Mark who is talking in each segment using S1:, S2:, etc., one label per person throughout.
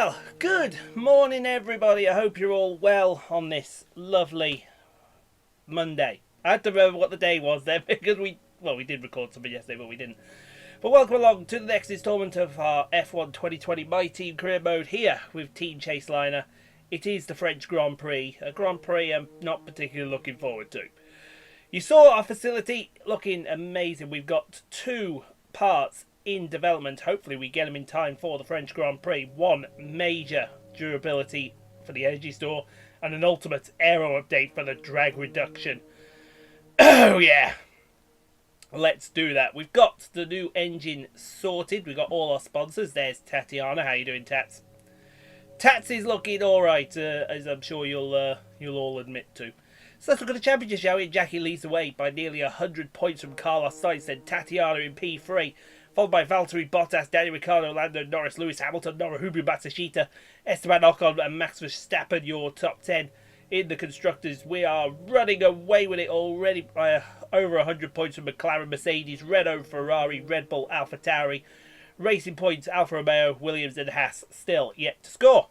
S1: Well, good morning everybody. I hope you're all well on this lovely Monday. I had to remember what the day was then because we did record something yesterday but we didn't. But welcome along to the next instalment of our F1 2020 My Team Career Mode here with Team Chaseliner. It is the French Grand Prix, a Grand Prix I'm not particularly looking forward to. You saw our facility looking amazing. We've got 2 parts in development. Hopefully we get them in time for the French Grand Prix. 1 major durability for the energy store and an ultimate aero update for the drag reduction. Oh yeah, let's do that. We've got the new engine sorted. We've got all our sponsors. There's Tatiana. How you doing, Tats? Tats is looking alright, as I'm sure you'll all admit to. So let's look at the championship, shall we? Jackie leads the way by nearly 100 points from Carlos Sainz, then Tatiana in P3, followed by Valtteri Bottas, Daniel Ricciardo, Lando Norris, Lewis Hamilton, Nobuhiro Matsushita, Esteban Ocon and Max Verstappen, your top 10. In the constructors, we are running away with it already by over 100 points from McLaren, Mercedes, Renault, Ferrari, Red Bull, AlphaTauri, Racing Points, Alfa Romeo, Williams and Haas still yet to score.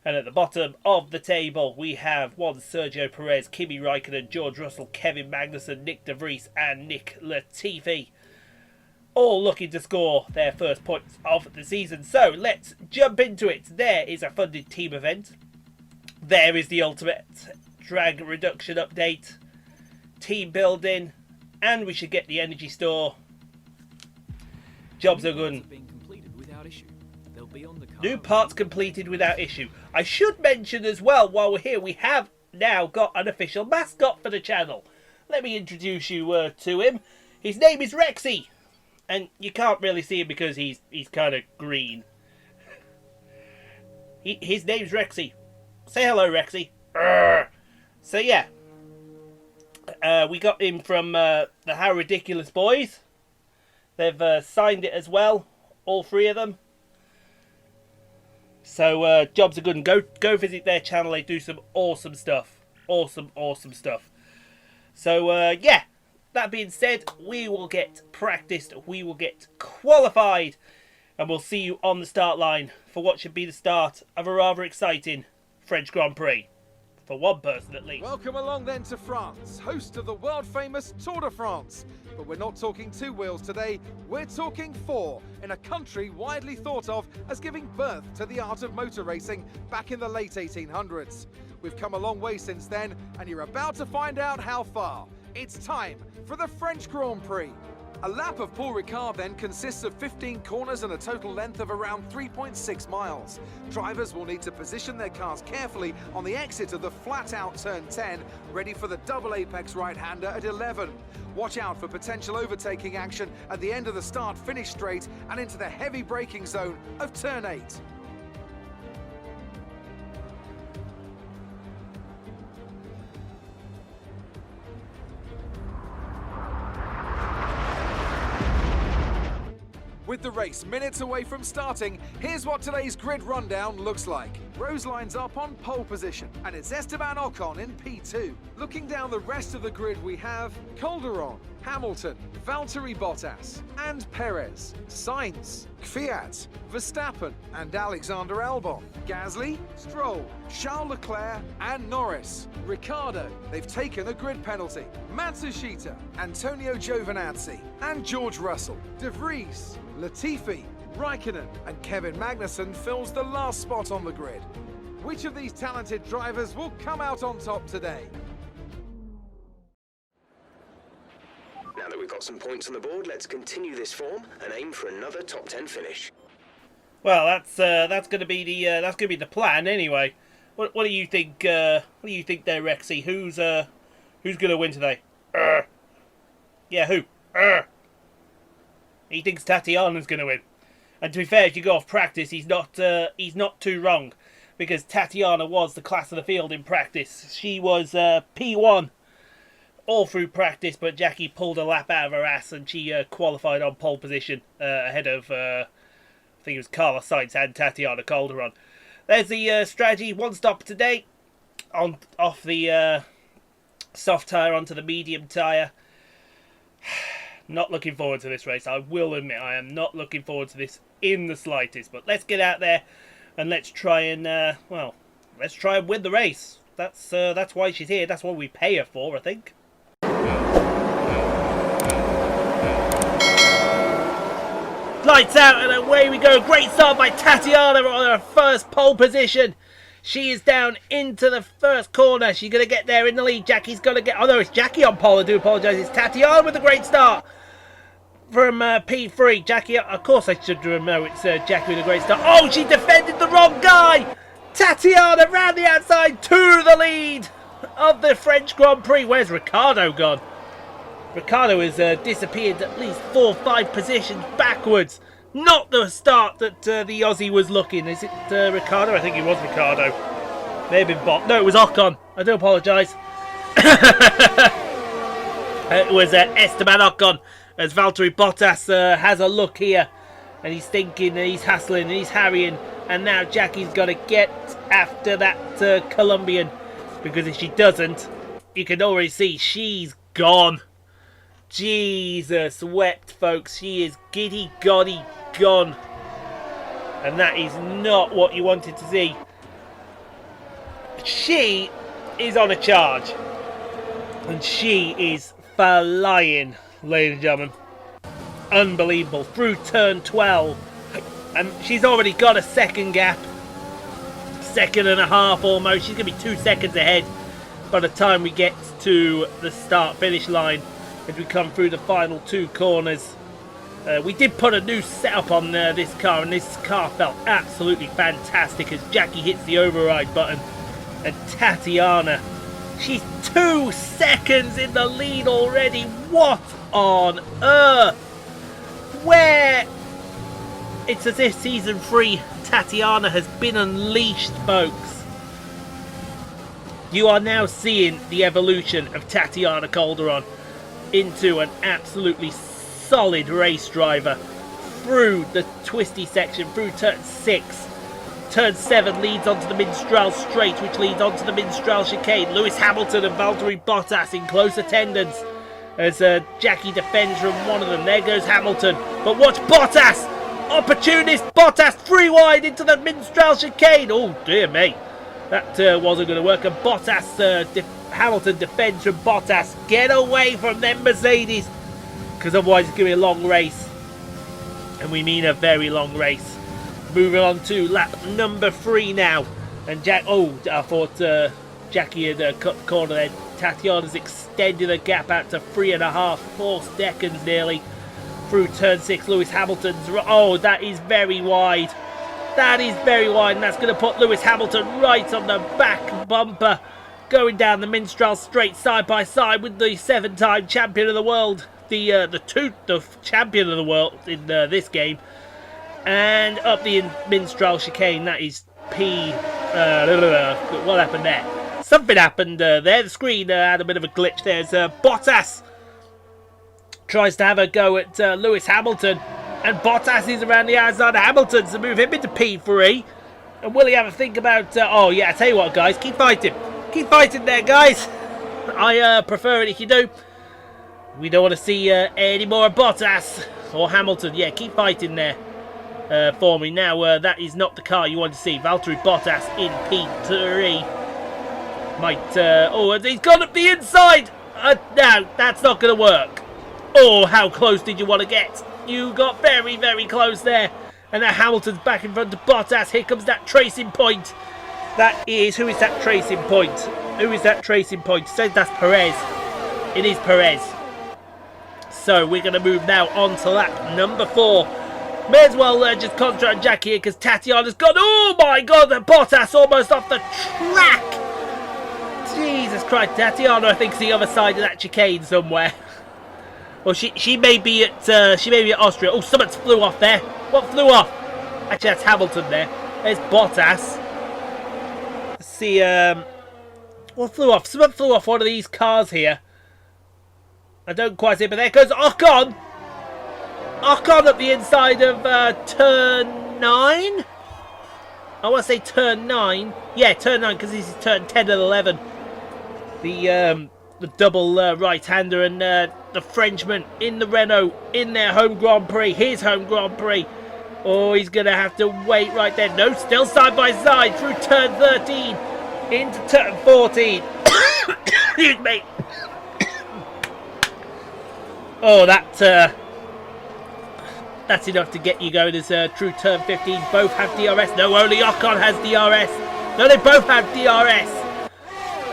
S1: And at the bottom of the table, we have Sergio Perez, Kimi Raikkonen, George Russell, Kevin Magnussen, Nick De Vries and Nick Latifi. All looking to score their first points of the season. So let's jump into it. There is a funded team event. There is the ultimate drag reduction update. Team building. And we should get the energy store. Jobs are good. New parts completed without issue. I should mention as well, while we're here, we have now got an official mascot for the channel. Let me introduce you to him. His name is Rexy. And you can't really see him because he's kind of green. His name's Rexy. Say hello, Rexy. So yeah. We got him from the How Ridiculous Boys. They've signed it as well. All 3 of them. So jobs are good, and go visit their channel. They do some awesome stuff. Awesome stuff. So yeah, that being said, we will get practiced, we will get qualified, and we'll see you on the start line for what should be the start of a rather exciting French Grand Prix. For one person at least.
S2: Welcome along then to France, host of the world famous Tour de France. But we're not talking 2 wheels today, we're talking 4, in a country widely thought of as giving birth to the art of motor racing back in the late 1800s. We've come a long way since then, and you're about to find out how far. It's time for the French Grand Prix. A lap of Paul Ricard then consists of 15 corners and a total length of around 3.6 miles. Drivers will need to position their cars carefully on the exit of the flat-out turn 10, ready for the double apex right-hander at 11. Watch out for potential overtaking action at the end of the start-finish straight and into the heavy braking zone of turn 8. With the race minutes away from starting, here's what today's grid rundown looks like. Rose lines up on pole position, and it's Esteban Ocon in P2. Looking down the rest of the grid, we have Calderon, Hamilton, Valtteri Bottas, and Perez, Sainz, Kvyat, Verstappen, and Alexander Albon, Gasly, Stroll, Charles Leclerc, and Norris. Ricciardo, they've taken a grid penalty. Matsushita, Antonio Giovinazzi, and George Russell. De Vries, Latifi, Raikkonen, and Kevin Magnussen fills the last spot on the grid. Which of these talented drivers will come out on top today?
S3: Now that we've got some points on the board, let's continue this form and aim for another top 10 finish.
S1: Well, that's going to be the plan anyway. What do you think? What do you think there, Rexy? Who's going to win today? Yeah, who? He thinks Tatiana's going to win. And to be fair, if you go off practice, he's not too wrong, because Tatiana was the class of the field in practice. She was P1 all through practice, but Jackie pulled a lap out of her ass and she qualified on pole position ahead of, I think it was Carlos Sainz and Tatiana Calderon. There's the strategy. 1 stop today, off the soft tyre onto the medium tyre. Not looking forward to this race. I will admit I am not looking forward to this in the slightest. But let's get out there And let's try and, well, let's try and win the race. That's why she's here. That's what we pay her for, I think. Lights out and away we go. Great start by Tatiana on her first pole position. She is down into the first corner. She's going to get there in the lead. Jackie's going to get... Oh, no, it's Jackie on pole. I do apologise. It's Tatiana with a great start from P3. Jackie, of course I should know it's Jackie with a great start. Oh, she defended the wrong guy. Tatiana round the outside to the lead of the French Grand Prix. Where's Riccardo gone? Riccardo has disappeared at least 4 or 5 positions backwards. Not the start that the Aussie was looking. Is it Riccardo? I think it was Riccardo. May have been Bot. No, it was Ocon. I do apologise. It was Esteban Ocon. As Valtteri Bottas has a look here. And he's thinking, and he's hassling, and he's harrying. And now Jackie's got to get after that Colombian. Because if she doesn't, you can already see she's gone. Jesus wept, folks. She is giddy, goddy, gone. And that is not what you wanted to see. She is on a charge. And she is flying, ladies and gentlemen. Unbelievable. Through turn 12. And she's already got a second gap. 1.5 seconds almost. She's going to be 2 seconds ahead by the time we get to the start-finish line. As we come through the final 2 corners. We did put a new setup on this car, and this car felt absolutely fantastic as Jackie hits the override button. And Tatiana, she's 2 seconds in the lead already. What on earth? Where? It's as if season 3 Tatiana has been unleashed, folks. You are now seeing the evolution of Tatiana Calderon into an absolutely solid race driver through the twisty section, through turn 6. Turn 7 leads onto the Mistral straight, which leads onto the Mistral chicane. Lewis Hamilton and Valtteri Bottas in close attendance as Jackie defends from one of them. There goes Hamilton, but watch Bottas! Opportunist Bottas 3 wide into the Mistral chicane. Oh dear me, that wasn't going to work. And Bottas Hamilton defends from Bottas. Get away from them Mercedes, because otherwise it's going to be a long race, and we mean a very long race. Moving on to lap number 3 now, and I thought Jackie had cut the corner there. Tatiana's extended the gap out to 3.5, 4 seconds nearly through turn 6. Lewis Hamilton's, oh, that is very wide. That is very wide, and that's going to put Lewis Hamilton right on the back bumper, going down the Mistral straight side by side with the 7-time champion of the world, the champion of the world in this game, and up the Mistral chicane. That is what happened there? Something happened there. The screen had a bit of a glitch there as Bottas tries to have a go at Lewis Hamilton, and Bottas is around the outside of Hamilton to move him into P3. And will he have a think about... oh yeah, I tell you what, guys, keep fighting. Keep fighting there, guys. I prefer it if you do. We don't want to see any more Bottas or Hamilton. Yeah, keep fighting there for me. Now, that is not the car you want to see. Valtteri Bottas in P3. Oh, he's gone up the inside. No, that's not going to work. Oh, how close did you want to get? You got very, very close there. And now Hamilton's back in front of Bottas. Here comes that tracing point. That is... Who is that tracing point? Who is that tracing point? It says that's Perez. It is Perez. So we're going to move now on to lap number 4. May as well just concentrate on Jackie here, because Tatiana's gone... Oh my God, Bottas almost off the track. Jesus Christ, Tatiana, I think, is the other side of that chicane somewhere. Well, she may be at Austria. Oh, something flew off there. What flew off? Actually, that's Hamilton there. There's Bottas. Let's see. What flew off? Something flew off one of these cars here. I don't quite see, but there goes Ocon. Ocon up the inside of turn 9. I want to say turn 9. Yeah, turn 9, because this is turn 10 and 11. The double right-hander and the Frenchman in the Renault in their home Grand Prix, his home Grand Prix. Oh, he's going to have to wait right there. No, still side by side through turn 13 into turn 14. Excuse me. Oh, that's enough to get you going as through turn 15. Both have DRS. No, only Ocon has DRS. No, they both have DRS.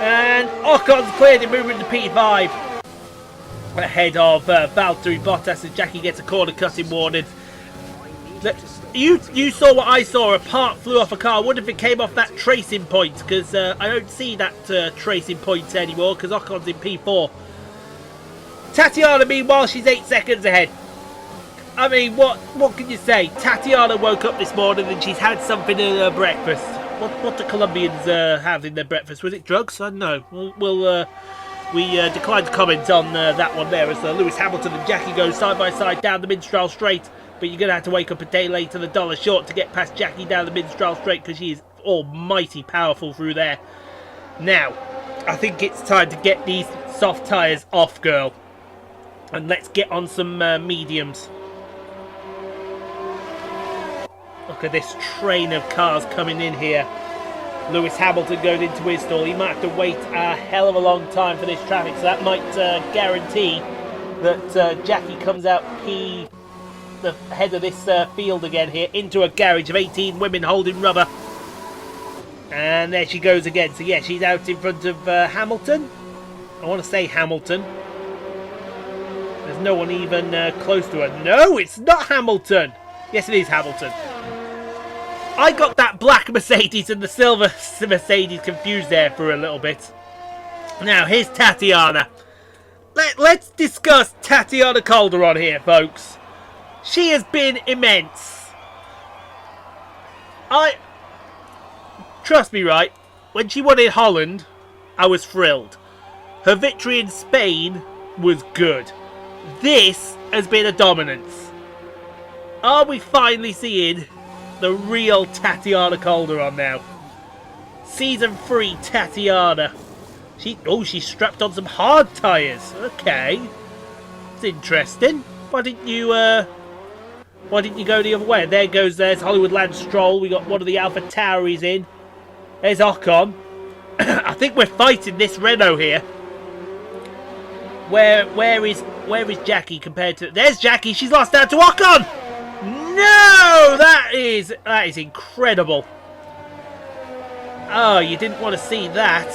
S1: And Ocon's cleared him, moving to P5. Ahead of Valtteri Bottas as Jackie gets a corner cutting warning. You saw what I saw. A part flew off a car. I wonder if it came off that tracing point, because I don't see that tracing point anymore because Ocon's in P4. Tatiana, meanwhile, she's 8 seconds ahead. I mean, what can you say? Tatiana woke up this morning and she's had something in her breakfast. What do Colombians have in their breakfast? Was it drugs? I don't know. We declined to comment on that one there as Lewis Hamilton and Jackie go side by side down the Minstrel Straight. But you're going to have to wake up a day later than $1 short to get past Jackie down the Minstrel Straight because she is almighty powerful through there. Now, I think it's time to get these soft tyres off, girl. And let's get on some mediums. Look at this train of cars coming in here. Lewis Hamilton going into his stall. He might have to wait a hell of a long time for this traffic, so that might guarantee that Jackie comes out the head of this field again here into a garage of 18 women holding rubber. And there she goes again. So yeah, she's out in front of Hamilton. I want to say Hamilton. There's no one even close to her. No, it's not Hamilton. Yes, it is Hamilton. I got that black Mercedes and the silver Mercedes confused there for a little bit. Now, here's Tatiana. Let's discuss Tatiana Calderon here, folks. She has been immense. Trust me, right? When she won in Holland, I was thrilled. Her victory in Spain was good. This has been a dominance. Are we finally seeing the real Tatiana Calderon now? Season 3 Tatiana. She's strapped on some hard tyres. Okay. It's interesting. Why didn't you go the other way? There's Hollywood Land Stroll. We got one of the Alpha Tauris in. There's Ocon. I think we're fighting this Renault here. Where is Jackie compared to... There's Jackie. She's lost out to Ocon. No, that is incredible. Oh, you didn't want to see that.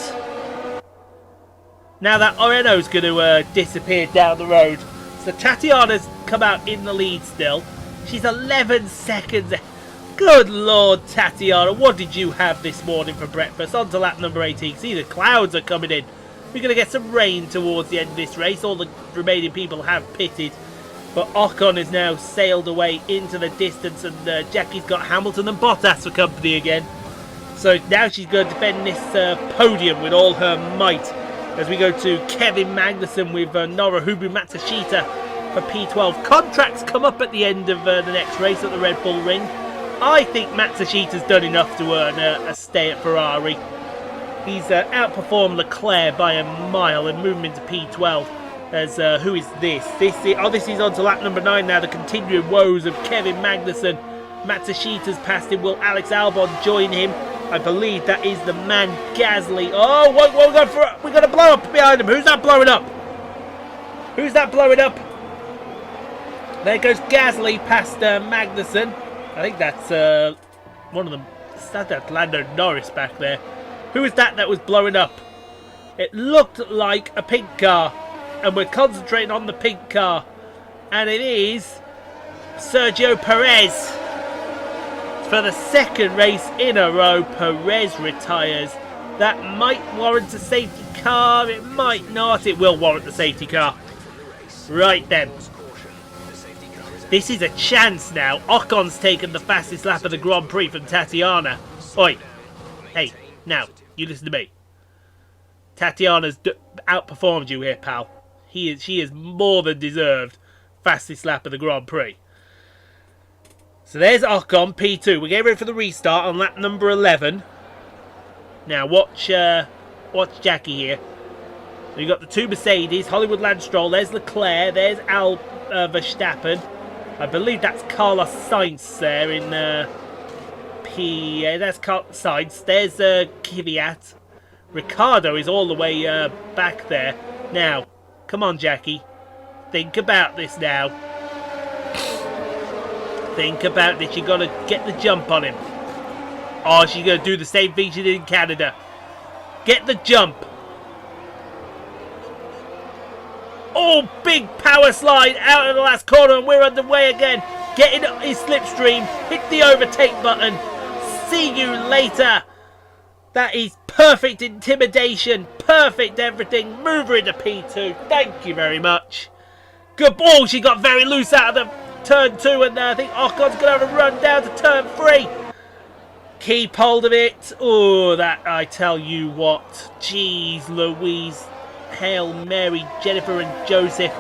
S1: Now that Renault's going to disappear down the road. So Tatiana's come out in the lead still. She's 11 seconds. Good Lord, Tatiana, what did you have this morning for breakfast? On to lap number 18. See, the clouds are coming in. We're going to get some rain towards the end of this race. All the remaining people have pitted. But Ocon has now sailed away into the distance, and Jackie's got Hamilton and Bottas for company again. So now she's going to defend this podium with all her might. As we go to Kevin Magnussen with Nobuhiro Matsushita for P12. Contracts come up at the end of the next race at the Red Bull Ring. I think Matsushita's done enough to earn a stay at Ferrari. He's outperformed Leclerc by a mile and moved into P12. As who is this? This is on to lap number 9 now. The continuing woes of Kevin Magnussen. Matsushita's passed him. Will Alex Albon join him? I believe that is the man Gasly. Oh, we're going to blow up behind him. Who's that blowing up? Who's that blowing up? There goes Gasly past Magnussen. I think that's one of them. That's Lando Norris back there. Who is that was blowing up? It looked like a pink car. And we're concentrating on the pink car. And it is Sergio Perez. For the second race in a row, Perez retires. That might warrant a safety car. It might not. It will warrant the safety car. Right then. This is a chance now. Ocon's taken the fastest lap of the Grand Prix from Tatiana. Oi. Hey, now, you listen to me. Tatiana's outperformed you here, pal. She is more than deserved fastest lap of the Grand Prix. So there's Ocon, P2. We're getting ready for the restart on lap number 11. Now watch Jackie here. We've got the two Mercedes, Hollywood Land Stroll. There's Leclerc. There's Verstappen. I believe that's Carlos Sainz there in P. That's Carlos Sainz. There's Kvyat. Ricardo is all the way back there. Now, come on, Jackie. Think about this now. Think about this. You got to get the jump on him. Oh, she's going to do the same thing she did in Canada. Get the jump. Oh, big power slide out of the last corner, and we're underway again. Get in his slipstream. Hit the overtake button. See you later. That is perfect intimidation. Perfect everything. Move her into P2. Thank you very much. Good ball. She got very loose out of the turn 2, and I think Ocon's going to have a run down to turn 3. Keep hold of it. Oh, that, I tell you what. Jeez Louise. Hail Mary, Jennifer and Joseph.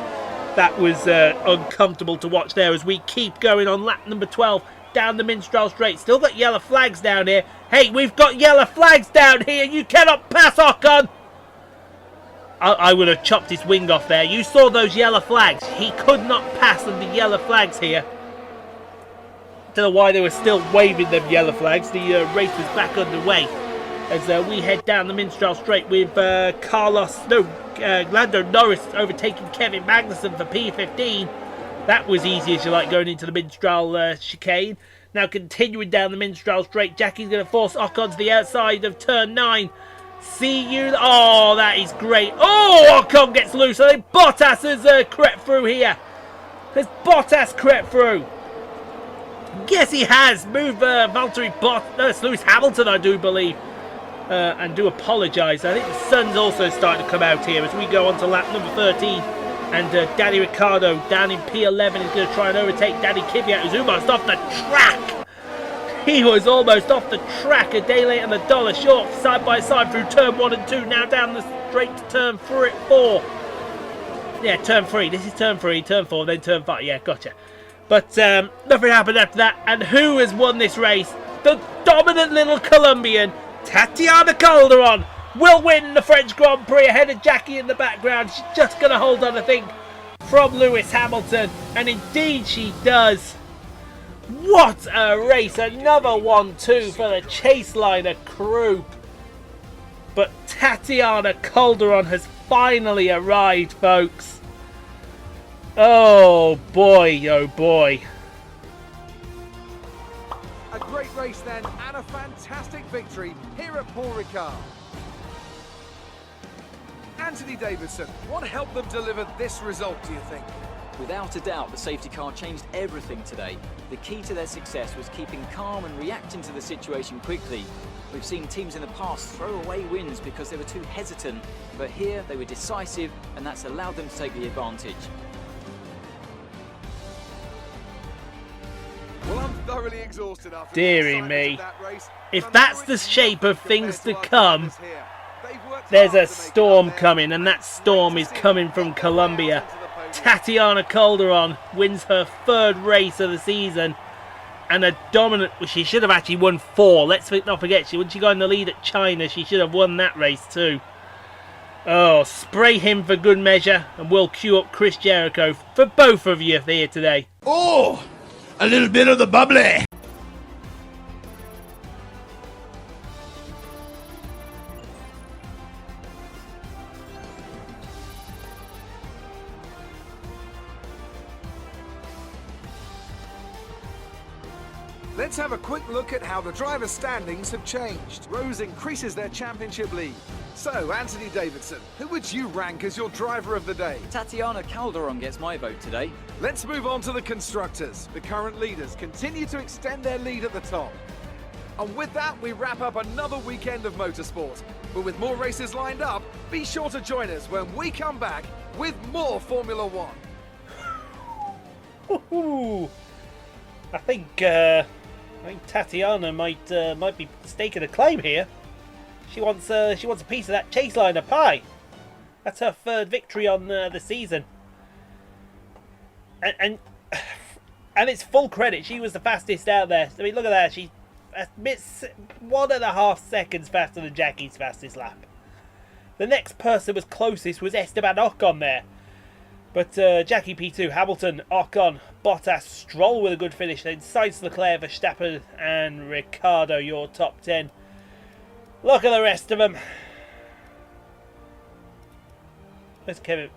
S1: That was uncomfortable to watch there as we keep going on lap number 12 down the Minstrel Straight. Still got yellow flags down here. Hey, we've got yellow flags down here. You cannot pass Ocon. I would have chopped his wing off there. You saw those yellow flags. He could not pass under yellow flags here. Don't know why they were still waving them yellow flags. The race was back underway as we head down the Minstrel Straight with Lando Norris overtaking Kevin Magnussen for P15. That was easy as you like going into the Minstrel chicane. Now continuing down the Minstrel Straight, Jackie's going to force Ocon to the outside of turn 9. See you. Oh, that is great. Oh, Ocon gets loose. I think Bottas has crept through here. Has Bottas crept through? Yes, he has. Move Valtteri Bottas. No, it's Lewis Hamilton, I do believe. And do apologise. I think the sun's also starting to come out here as we go on to lap number 13. And Danny Ricciardo down in P11 is going to try and overtake Danny Kvyat, who's almost off the track. He was almost off the track a day late and $1 short, side by side through turn 1 and 2. Now down the straight to turn 4. Yeah, turn 3. This is turn 3, turn 4, then turn 5. Yeah, gotcha. But nothing happened after that. And who has won this race? The dominant little Colombian, Tatiana Calderon, will win the French Grand Prix ahead of Jackie in the background. She's just going to hold on, I think, from Lewis Hamilton. And indeed she does. What a race. Another 1-2 for the Chaseliner crew. But Tatiana Calderon has finally arrived, folks. Oh boy, oh boy.
S2: A great race then, and a fantastic victory here at Paul Ricard. Anthony Davidson, what helped them deliver this result, do you think?
S4: Without a doubt, the safety car changed everything today. The key to their success was keeping calm and reacting to the situation quickly. We've seen teams in the past throw away wins because they were too hesitant, but here they were decisive, and that's allowed them to take the advantage.
S2: Well, I'm thoroughly exhausted after
S1: Deary me. If that's the shape of things to come, there's a storm coming, and that storm is coming from Colombia. Tatiana Calderon wins her 3rd race of the season, and a dominant. Well, she should have actually won 4. Let's not forget, when she got in the lead at China, she should have won that race too. Oh, spray him for good measure, and we'll queue up Chris Jericho for both of you here today.
S5: Oh, a little bit of the bubbly.
S2: Let's have a quick look at how the driver's standings have changed. Rose increases their championship lead. So, Anthony Davidson, who would you rank as your driver of the day?
S4: Tatiana Calderon gets my vote today.
S2: Let's move on to the constructors. The current leaders continue to extend their lead at the top. And with that, we wrap up another weekend of motorsport. But with more races lined up, be sure to join us when we come back with more Formula One.
S1: Woohoo! I think Tatiana might be staking a claim here. She wants a piece of that Chaseliner pie. That's her 3rd victory on the season, and it's full credit. She was the fastest out there. I mean, look at that. She admits 1.5 seconds faster than Jackie's fastest lap. The next person was closest was Esteban Ocon there. But Jackie P2, Hamilton, Ocon, Bottas, Stroll with a good finish. Then Sainz, Leclerc, Verstappen and Ricciardo, your top 10. Look at the rest of them. Where's Kevin?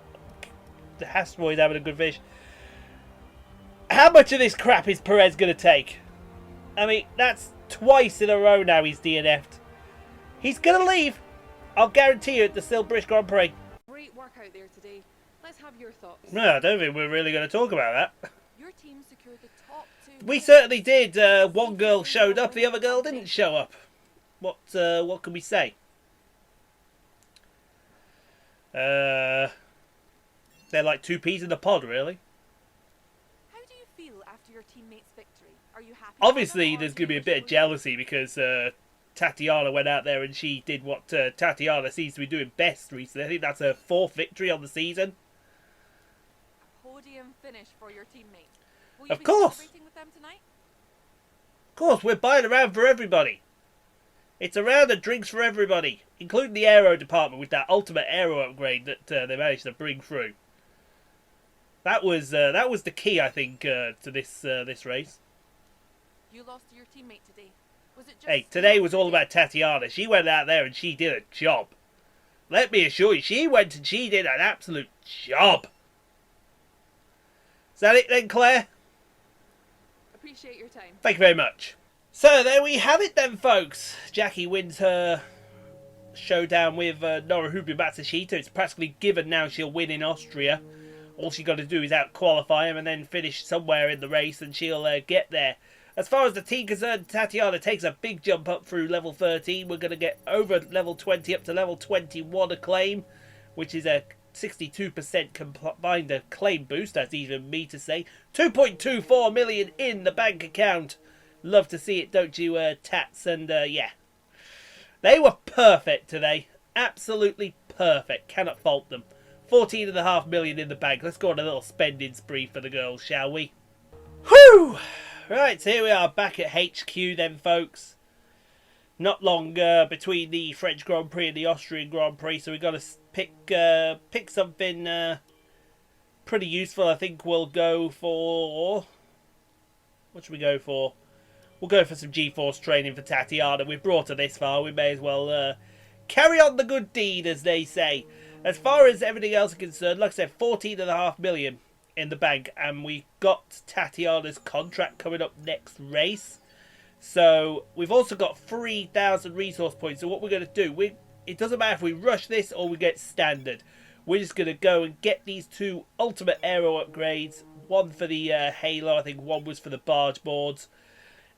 S1: The Hastroy's having a good finish. How much of this crap is Perez going to take? I mean, that's twice in a row now he's DNF'd. He's going to leave. I'll guarantee you at the still British Grand Prix.
S6: Great work out there today. Let's have your thoughts.
S1: No, I don't think we're really going to talk about that.
S6: Your team secured the top 2.
S1: We certainly did. One girl showed up, the other girl didn't show up. What can we say? They're like two peas in the pod, really.
S6: How do you feel after your teammate's victory? Are you happy?
S1: Obviously, there's going to be a bit of jealousy because Tatiana went out there and she did what Tatiana seems to be doing best recently. I think that's her 4th victory on the season.
S6: A podium finish for your teammate. Will you
S1: Of
S6: be
S1: course.
S6: celebrating with them tonight?
S1: Of course, we're buying around for everybody. It's a round of drinks for everybody, including the aero department with that ultimate aero upgrade that they managed to bring through. That was the key, I think, to this race.
S6: You lost to your teammate today. Was it just
S1: Hey, today was all about Tatiana. She went out there and she did a job. Let me assure you, she went and she did an absolute job. Is that it then, Claire?
S6: Appreciate your time.
S1: Thank you very much. So there we have it then, folks. Jackie wins her showdown with Noruhubi Matsushita. It's practically given now she'll win in Austria. All she got to do is out-qualify him and then finish somewhere in the race and she'll get there. As far as the team concerned, Tatiana takes a big jump up through level 13. We're going to get over level 20 up to level 21 acclaim, which is a 62% combined acclaim boost. That's even me to say. 2.24 million in the bank account. Love to see it, don't you, Tats? And yeah, they were perfect today. Absolutely perfect. Cannot fault them. 14.5 million in the bank. Let's go on a little spending spree for the girls, shall we? Whew! Right, so here we are back at HQ then, folks. Not long between the French Grand Prix and the Austrian Grand Prix, so we've got to pick something pretty useful. I think we'll go for... What should we go for? We'll go for some G-Force training for Tatiana. We've brought her this far. We may as well carry on the good deed, as they say. As far as everything else is concerned, like I said, 14.5 million in the bank. And we got Tatiana's contract coming up next race. So we've also got 3,000 resource points. So what we're going to do, it doesn't matter if we rush this or we get standard. We're just going to go and get these 2 ultimate aero upgrades. One for the Halo, I think one was for the barge boards.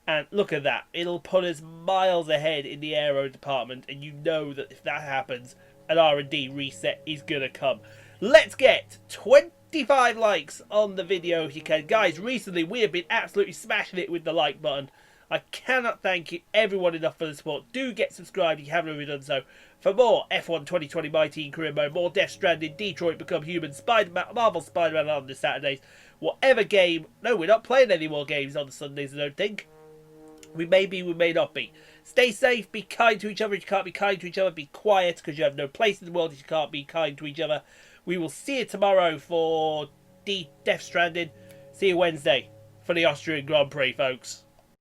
S1: And look at that. It'll put us miles ahead in the aero department. And you know that if that happens, an R&D reset is going to come. Let's get 25 likes on the video if you can. Guys, recently we have been absolutely smashing it with the like button. I cannot thank you everyone enough for the support. Do get subscribed if you haven't already done so. For more F1 2020 My Team Career Mode, more Death Stranding, Detroit Become Human, Spider-Man, Marvel Spider-Man on the Saturdays. Whatever game. No, we're not playing any more games on the Sundays, I don't think. We may be, we may not be. Stay safe, be kind to each other if you can't be kind to each other. Be quiet because you have no place in the world if you can't be kind to each other. We will see you tomorrow for Death Stranding. See you Wednesday for the Austrian Grand Prix, folks.